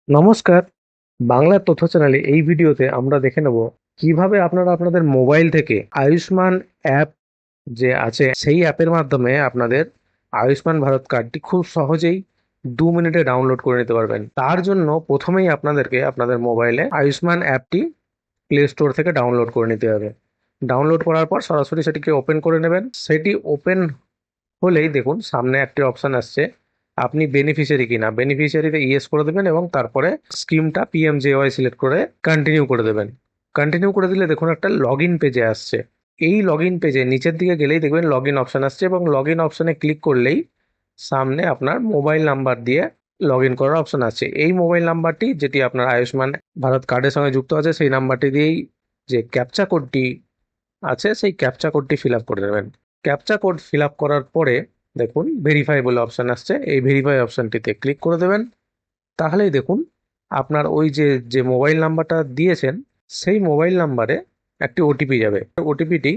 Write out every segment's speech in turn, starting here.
নমস্কার। বাংলা তথ্য চ্যানেলে এই ভিডিওতে আমরা দেখে নেব কিভাবে আপনারা আপনাদের মোবাইল থেকে আয়ুষ্মান অ্যাপ যে আছে সেই অ্যাপের মাধ্যমে আপনাদের আয়ুষ্মান ভারত কার্ডটি খুব সহজেই 2 মিনিটে ডাউনলোড করে নিতে পারবেন। তার জন্য প্রথমেই আপনাদেরকে আপনাদের মোবাইলে আয়ুষ্মান অ্যাপটি প্লে স্টোর থেকে ডাউনলোড করে নিতে হবে। ডাউনলোড করার পর সরাসরি সেটিকে ওপেন করে নেবেন। সেটি ওপেন হলেই দেখুন সামনে একটি অপশন আসছে, আপনি বেনিফিশিয়ারি কিনা। বেনিফিশিয়ারিতে ইয়েস করে দেবেন এবং তারপরে স্কিমটা পিএমজেওয়াই সিলেক্ট করে কন্টিনিউ করে দেবেন। কন্টিনিউ করে দিলে দেখুন একটা লগ ইন পেজে আসছে। এই লগ ইন পেজে নিচের দিকে গেলেই দেখবেন লগ ইন অপশন আসছে এবং লগ ইন অপশনে ক্লিক করলেই সামনে আপনার মোবাইল নাম্বার দিয়ে লগ ইন করার অপশন আছে। এই মোবাইল নাম্বারটি যেটি আপনার আয়ুষ্মান ভারত কার্ডের সঙ্গে যুক্ত আছে সেই নাম্বারটি দিয়েই যে ক্যাপচা কোডটি আছে সেই ক্যাপচা কোডটি ফিল আপ করে দেবেন। ক্যাপচা কোড ফিল আপ করার পরে দেখুন ভেরিফাই বলে অপশান আসছে, এই ভেরিফাই অপশানটিতে ক্লিক করে দেবেন। তাহলেই দেখুন আপনার ওই যে যে মোবাইল নাম্বারটা দিয়েছেন সেই মোবাইল নাম্বারে একটি ওটিপি যাবে। ওটিপিটি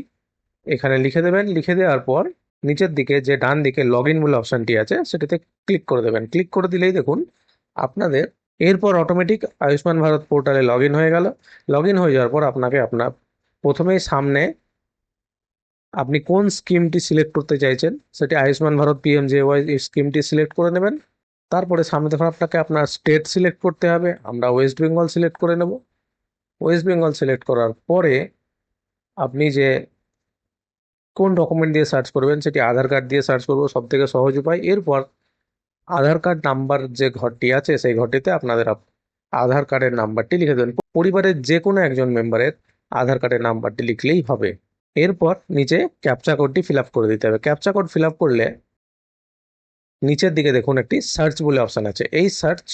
এখানে লিখে দেবেন। লিখে দেওয়ার পর নিচের দিকে যে ডান দিকে লগ ইন বলে অপশানটি আছে সেটাতে ক্লিক করে দেবেন। ক্লিক করে দিলেই দেখুন আপনাদের এরপর অটোমেটিক আয়ুষ্মান ভারত পোর্টালে লগ ইন হয়ে গেল। লগ ইন হয়ে যাওয়ার পর আপনাকে আপনার প্রথমেই সামনে আপনি কোন স্কিমটি সিলেক্ট করতে চাইছেন সেটি আয়ুষ্মান ভারত পিএমজেওয়াই এই স্কিমটি সিলেক্ট করে নেবেন। তারপরে সামনে দেখুন আপনাকে আপনার স্টেট সিলেক্ট করতে হবে। আমরা ওয়েস্ট বেঙ্গল সিলেক্ট করে নেব। ওয়েস্ট বেঙ্গল সিলেক্ট করার পরে আপনি যে কোন ডকুমেন্ট দিয়ে সার্চ করবেন সেটি আধার কার্ড দিয়ে সার্চ করবো, সব থেকে সহজ উপায়। এরপর আধার কার্ড নাম্বার যে ঘরটি আছে সেই ঘরটিতে আপনাদের আধার কার্ডের নাম্বারটি লিখে দেবেন। পরিবারের যে কোনো একজন মেম্বারের আধার কার্ডের নাম্বারটি লিখলেই হবে। এরপর নিচে ক্যাপচা কোডটি ফিল আপ করে দিতে হবে। ক্যাপচা কোড ফিল আপ করলে নিচের দিকে দেখুন একটি সার্চ বলে অপশান আছে, এই সার্চ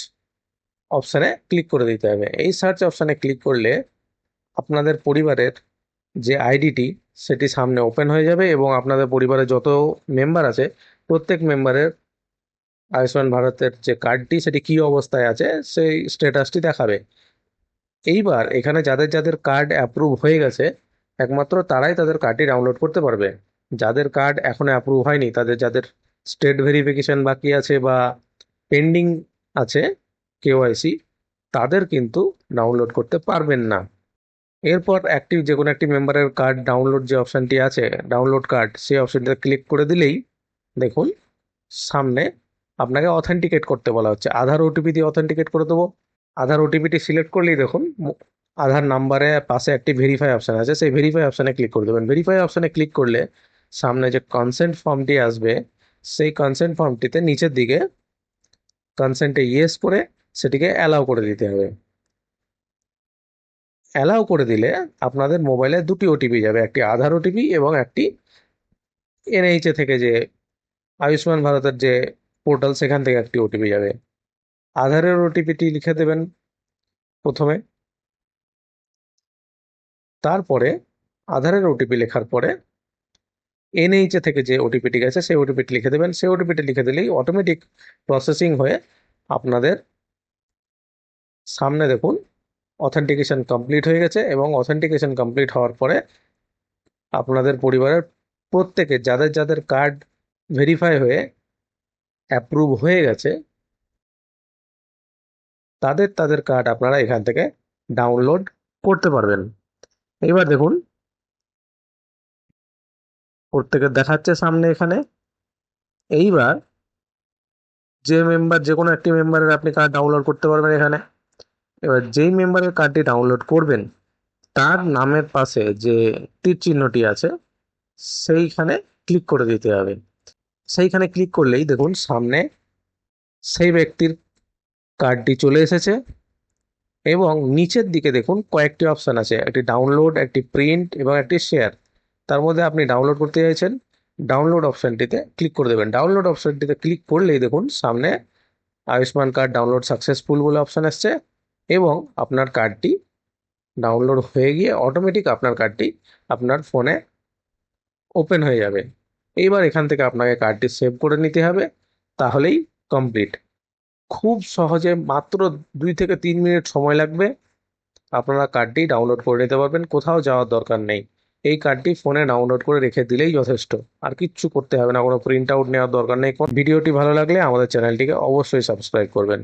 অপশানে ক্লিক করে দিতে হবে। এই সার্চ অপশানে ক্লিক করলে আপনাদের পরিবারের যে আইডিটি সেটি সামনে ওপেন হয়ে যাবে এবং আপনাদের পরিবারে যত মেম্বার আছে প্রত্যেক মেম্বারের আয়ুষ্মান ভারতের যে কার্ডটি সেটি কী অবস্থায় আছে সেই স্ট্যাটাসটি দেখাবে। এইবার এখানে যাদের যাদের কার্ড অ্যাপ্রুভ হয়ে গেছে একমাত্র তারাই তাদের কার্ডটি ডাউনলোড করতে পারবে। যাদের কার্ড এখনো অ্যাপ্রুভ হয়নি, তাদের যাদের স্টেট ভেরিফিকেশন বাকি আছে বা পেন্ডিং আছে কেওয়াইসি, তাদের কিন্তু ডাউনলোড করতে পারবেন না। এরপর অ্যাক্টিভ যে কোনো একটি মেম্বারের কার্ড ডাউনলোড যে অপশানটি আছে ডাউনলোড কার্ড, সেই অপশানটিতে ক্লিক করে দিলেই দেখুন সামনে আপনাকে অথেন্টিকেট করতে বলা হচ্ছে। আধার ওটিপি দিয়ে অথেন্টিকেট করে দেবো। আধার ওটিপিটি সিলেক্ট করলেই দেখুন আধার নাম্বারে পাশে একটি ভেরিফাই অপশান আছে, সেই ভেরিফাই অপশানে ক্লিক করে দেবেন। ভেরিফাই অপশানে ক্লিক করলে সামনে যে কনসেন্ট ফর্মটি আসবে সেই কনসেন্ট ফর্মটিতে নিচের দিকে কনসেন্টে ইয়েস করে সেটিকে অ্যালাউ করে দিতে হবে। অ্যালাউ করে দিলে আপনাদের মোবাইলে দুটি ওটিপি যাবে, একটি আধার ওটিপি এবং একটি এনএইচএ থেকে যে আয়ুষ্মান ভারতের যে পোর্টাল সেখান থেকে একটি ওটিপি যাবে। আধারের ওটিপিটি লিখে দেবেন প্রথমে, তারপরে আধারের ওটিপি লেখার পরে এনএইচএ থেকে যে ওটিপিটি গেছে সেই ওটিপিটি লিখে দেবেন। সেই ওটিপিটি লিখে দিলেই অটোমেটিক প্রসেসিং হয়ে আপনাদের সামনে দেখুন অথেন্টিকেশন কমপ্লিট হয়ে গেছে এবং অথেন্টিকেশন কমপ্লিট হওয়ার পরে আপনাদের পরিবারের প্রত্যেকে যাদের যাদের কার্ড ভেরিফাই হয়ে অ্যাপ্রুভ হয়ে গেছে তাদের তাদের কার্ড আপনারা এখান থেকে ডাউনলোড করতে পারবেন। এবার দেখুন প্রত্যেকের দেখাচ্ছে সামনে এখানে। এইবার যে মেম্বার যে কোনো একটি মেম্বারের আপনি কার্ড ডাউনলোড করতে পারবেন এখানে। এবার যেই মেম্বারের কার্ডটি ডাউনলোড করবেন তার নামের পাশে যে তীর চিহ্নটি আছে সেইখানে ক্লিক করে দিতে হবে। সেইখানে ক্লিক করলেই দেখুন সামনে সেই ব্যক্তির কার্ডটি চলে এসেছে এবং নিচের দিকে দেখুন কয়েকটি অপশান আছে, একটি ডাউনলোড, একটি প্রিন্ট এবং একটি শেয়ার। তার মধ্যে আপনি ডাউনলোড করতে চাইছেন, ডাউনলোড অপশানটিতে ক্লিক করে দেবেন। ডাউনলোড অপশানটিতে ক্লিক করলেই দেখুন সামনে আয়ুষ্মান কার্ড ডাউনলোড সাকসেসফুল বলে অপশান আসছে এবং আপনার কার্ডটি ডাউনলোড হয়ে গিয়ে অটোমেটিক আপনার কার্ডটি আপনার ফোনে ওপেন হয়ে যাবে। এইবার এখান থেকে আপনাকে কার্ডটি সেভ করে নিতে হবে, তাহলেই কমপ্লিট। খুব সহজে মাত্র 2 থেকে 3 মিনিট সময় লাগবে, আপনারা কার্ডটি ডাউনলোড করে নিতে পারবেন। কোথাও যাওয়ার দরকার নেই, এই কার্ডটি ফোনে ডাউনলোড করে রেখে দিলেই যথেষ্ট। আর কিচ্ছু করতে হবে না, কোনো প্রিন্ট আউট নেওয়ার দরকার নেই। ভিডিওটি ভালো লাগলে আমাদের চ্যানেলটিকে অবশ্যই সাবস্ক্রাইব করবেন।